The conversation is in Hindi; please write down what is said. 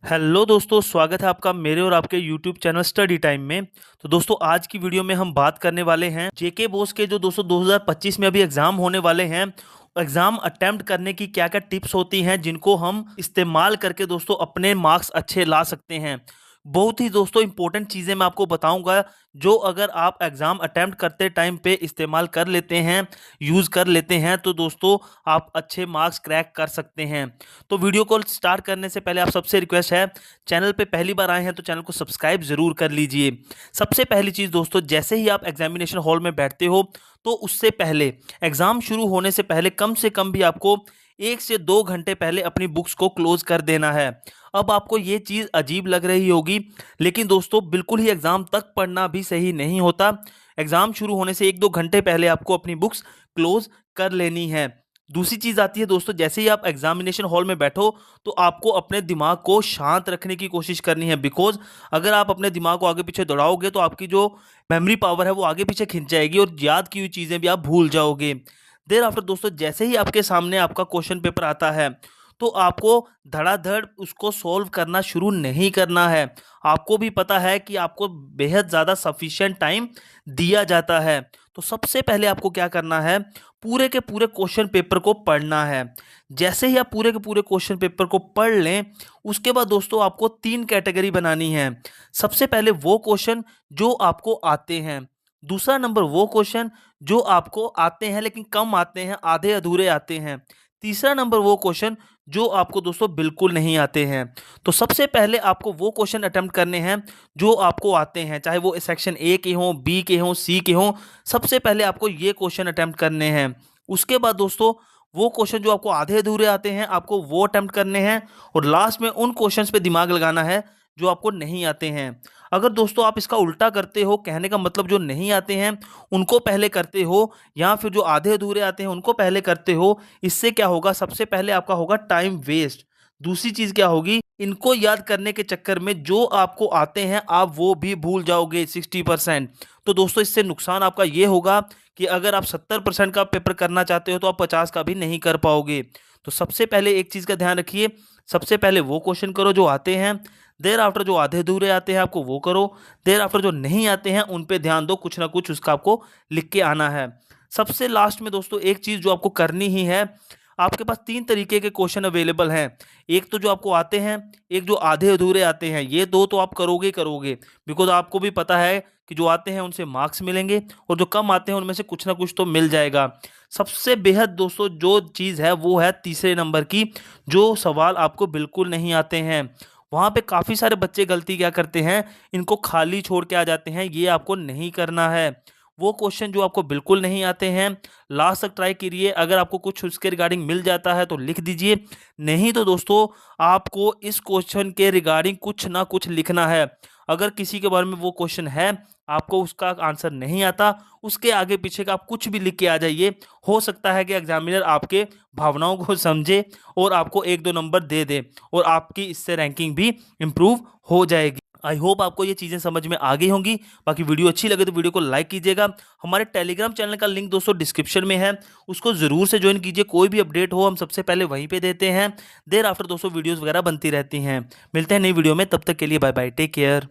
हेलो दोस्तों, स्वागत है आपका मेरे और आपके यूट्यूब चैनल स्टडी टाइम में। तो दोस्तों, आज की वीडियो में हम बात करने वाले हैं जेके बोस के जो दोस्तों 2025 में अभी एग्जाम होने वाले हैं। एग्जाम अटेम्प्ट करने की क्या क्या टिप्स होती हैं जिनको हम इस्तेमाल करके दोस्तों अपने मार्क्स अच्छे ला सकते हैं। बहुत ही दोस्तों इंपॉर्टेंट चीज़ें मैं आपको बताऊंगा, जो अगर आप एग्ज़ाम अटेम्प्ट करते टाइम पे इस्तेमाल कर लेते हैं, यूज़ कर लेते हैं, तो दोस्तों आप अच्छे मार्क्स क्रैक कर सकते हैं। तो वीडियो को स्टार्ट करने से पहले आप सबसे रिक्वेस्ट है, चैनल पे पहली बार आए हैं तो चैनल को सब्सक्राइब ज़रूर कर लीजिए। सबसे पहली चीज़ दोस्तों, जैसे ही आप एग्जामिनेशन हॉल में बैठते हो तो उससे पहले, एग्ज़ाम शुरू होने से पहले कम से कम भी आपको 1 से 2 घंटे पहले अपनी बुक्स को क्लोज कर देना है। अब आपको ये चीज़ अजीब लग रही होगी, लेकिन दोस्तों बिल्कुल ही एग्ज़ाम तक पढ़ना भी सही नहीं होता। एग्ज़ाम शुरू होने से 1-2 घंटे पहले आपको अपनी बुक्स क्लोज कर लेनी है। दूसरी चीज़ आती है दोस्तों, जैसे ही आप एग्जामिनेशन हॉल में बैठो तो आपको अपने दिमाग को शांत रखने की कोशिश करनी है। बिकॉज अगर आप अपने दिमाग को आगे पीछे दौड़ाओगे तो आपकी जो मेमोरी पावर है वो आगे पीछे खिंच जाएगी और याद की हुई चीज़ें भी आप भूल जाओगे। देर आफ्टर दोस्तों, जैसे ही आपके सामने आपका क्वेश्चन पेपर आता है तो आपको धड़ाधड़ उसको सॉल्व करना शुरू नहीं करना है। आपको भी पता है कि आपको बेहद ज़्यादा सफिशिएंट टाइम दिया जाता है। तो सबसे पहले आपको क्या करना है, पूरे के पूरे क्वेश्चन पेपर को पढ़ना है। जैसे ही आप पूरे के पूरे क्वेश्चन पेपर को पढ़ लें, उसके बाद दोस्तों आपको 3 कैटेगरी बनानी है। सबसे पहले वो क्वेश्चन जो आपको आते हैं, दूसरा नंबर वो क्वेश्चन जो आपको आते हैं लेकिन कम आते हैं, आधे अधूरे आते हैं, तीसरा नंबर वो क्वेश्चन जो आपको दोस्तों बिल्कुल नहीं आते हैं। तो सबसे पहले आपको वो क्वेश्चन अटेम्प्ट करने हैं जो आपको आते हैं, चाहे वो सेक्शन ए के हों, बी के हों, सी के हों। सबसे पहले आपको ये क्वेश्चन अटेम्प्ट करने हैं। उसके बाद दोस्तों वो क्वेश्चन जो आपको आधे अधूरे आते हैं, आपको वो अटेम्प्ट करने हैं। और लास्ट में उन क्वेश्चंस पे दिमाग लगाना है जो आपको नहीं आते हैं। अगर दोस्तों आप इसका उल्टा करते हो, कहने का मतलब जो नहीं आते हैं उनको पहले करते हो, या फिर जो आधे अधूरे आते हैं उनको पहले करते हो, इससे क्या होगा, सबसे पहले आपका होगा टाइम वेस्ट। दूसरी चीज क्या होगी, इनको याद करने के चक्कर में जो आपको आते हैं आप वो भी भूल जाओगे 60%। तो दोस्तों इससे नुकसान आपका ये होगा कि अगर आप 70% का पेपर करना चाहते हो तो आप 50 का भी नहीं कर पाओगे। तो सबसे पहले एक चीज का ध्यान रखिए, सबसे पहले वो क्वेश्चन करो जो आते हैं। देर आफ्टर जो आधे अधूरे आते हैं आपको वो करो। देर आफ्टर जो नहीं आते हैं उन पे ध्यान दो, कुछ ना कुछ उसका आपको लिख के आना है। सबसे लास्ट में दोस्तों एक चीज़ जो आपको करनी ही है, आपके पास 3 तरीके के क्वेश्चन अवेलेबल हैं। एक तो जो आपको आते हैं, एक जो आधे अधूरे आते हैं। ये दो तो आप करोगे ही करोगे, बिकॉज आपको भी पता है कि जो आते हैं उनसे मार्क्स मिलेंगे और जो कम आते हैं उनमें से कुछ ना कुछ तो मिल जाएगा। सबसे बेहद दोस्तों जो चीज़ है वो है तीसरे नंबर की, जो सवाल आपको बिल्कुल नहीं आते हैं। वहाँ पे काफ़ी सारे बच्चे गलती क्या करते हैं, इनको खाली छोड़ के आ जाते हैं। ये आपको नहीं करना है। वो क्वेश्चन जो आपको बिल्कुल नहीं आते हैं, लास्ट तक ट्राई करिए। अगर आपको कुछ उसके रिगार्डिंग मिल जाता है तो लिख दीजिए, नहीं तो दोस्तों आपको इस क्वेश्चन के रिगार्डिंग कुछ ना कुछ लिखना है। अगर किसी के बारे में वो क्वेश्चन है, आपको उसका आंसर नहीं आता, उसके आगे पीछे का आप कुछ भी लिख के आ जाइए। हो सकता है कि एग्जामिनर आपके भावनाओं को समझे और आपको 1-2 नंबर दे दे, और आपकी इससे रैंकिंग भी इम्प्रूव हो जाएगी। आई होप आपको ये चीज़ें समझ में आ गई होंगी। बाकी वीडियो अच्छी लगे तो वीडियो को लाइक कीजिएगा। हमारे टेलीग्राम चैनल का लिंक दोस्तों डिस्क्रिप्शन में है, उसको ज़रूर से ज्वाइन कीजिए। कोई भी अपडेट हो हम सबसे पहले वहीं पे देते हैं। देर आफ्टर दोस्तों वीडियोज़ वगैरह बनती रहती हैं। मिलते हैं नई वीडियो में, तब तक के लिए बाय बाय, टेक केयर।